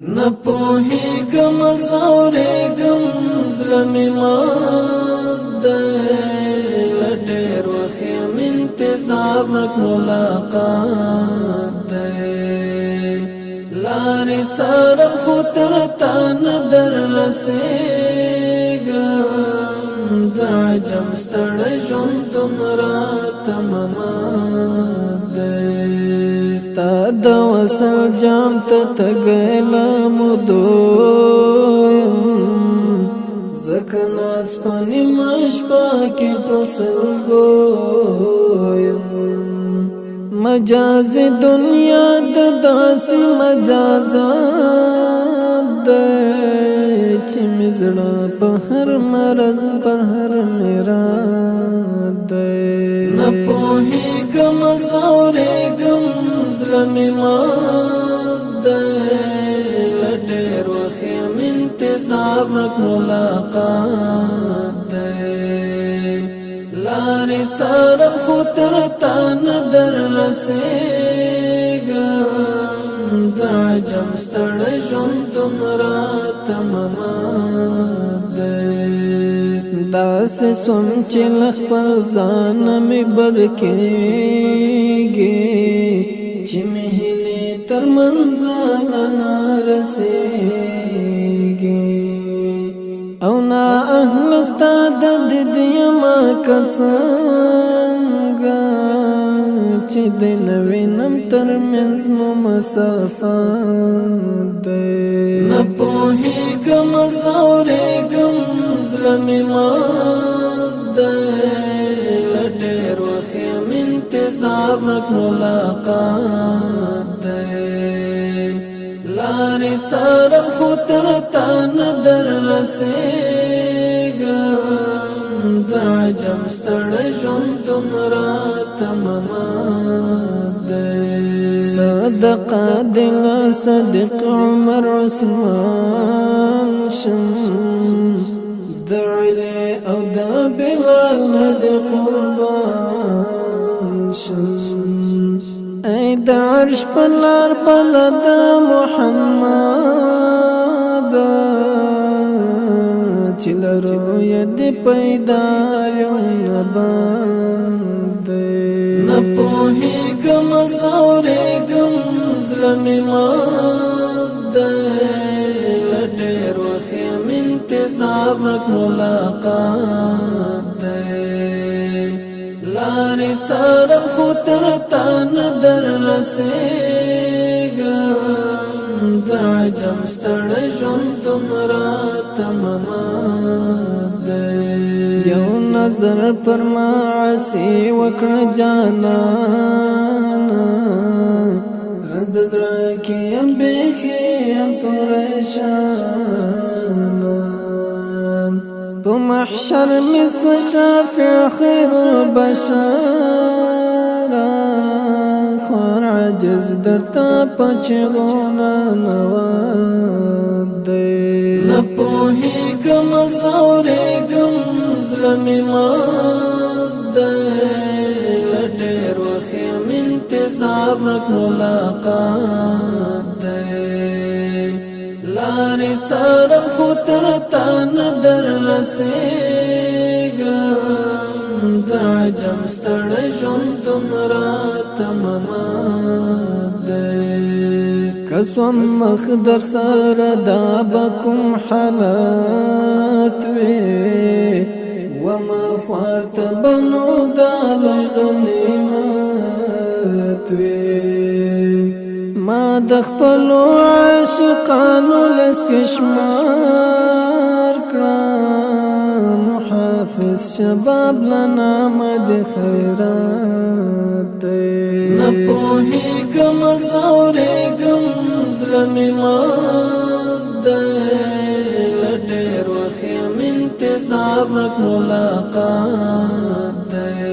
نپوهیږم زورېږم زړه مې مات دی له ډېر وخت یم انتظار ورک ملاقات دی لارې څارم خو تر تا نه در رسېږم د عجم ستړی ژوند دومره تمامات دی ستا د وصل جام ته تږلی مودویم ځکه ناز په نیمه شپه کې په سلګو یم مجازي دنیا د داسې مجازات دی چې مې زړه په هر مرض پر هر میرات دی نه پوهېږم زورېږم زړه مې مات دی له ډېر وخت یم انتظار ورک ملاقات دی لارې څارم خو تر تا نه در رسېږم د عجم ستړی ژوند دومره تمامات دی داسې سوم چې له خپل ځانه مې بد کېږي چې مې هیلې تر منزله نه رسېږي او نا اهل ستا د دید یما که څنګه چې دی نه وینم تر منځ مو مسافات دی نه پوهېږم زورېږم زړه مې مات دی له ډېر وخت یم انتظار ورک ملاقات دی لارې څارم خو تر تا نه در رسېږم د عجم ستړی ژوند دومره تمامات دی صدقه دل صدق عمر عثمان شم د علي او د بلال نه د قربان شم ای د عرش پر لار بلد محمد چې لرو ید پیدا یو نبات نه پوهېږم زورېږم زړه مې مات دی له ډېر وخت یم انتظار ورک ملاقات دی لارې څارم خو تر تا نه در رسېږم د عجم ستړی ژوند دومره تمامات دی یو نظر پر معاصي وکړه جانانه راز د زړه کې یم بیخي یم پریشانه په محشر مې څه شافع خیر البشر خوار عجز درته په چغونه نوات دی نه پوهېږم زورېږم زړه مې مات دی له ډېر وخت یم انتظار ورک ملاقات دی لارې څارم خو تر تا نه در رسېږم د عجم ستړی ژوند دومره تمامات دی که سوم مخ در سره دا به کوم حالات وي وما خوار ته به نو دا لوی غنیمت وي ما د خپلو عاشقانو لسکې شمار کړم حافظ شباب له نامه د خیرات دی نه پوهېږم زورېږم زړه مې مات دی له ډېر وخت یم انتظار ورک ملاقات دی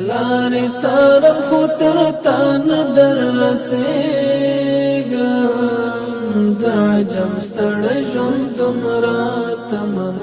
لارې څارم خو تر تا نه در رسېږم د عجم ستړی ژوند دومره تمام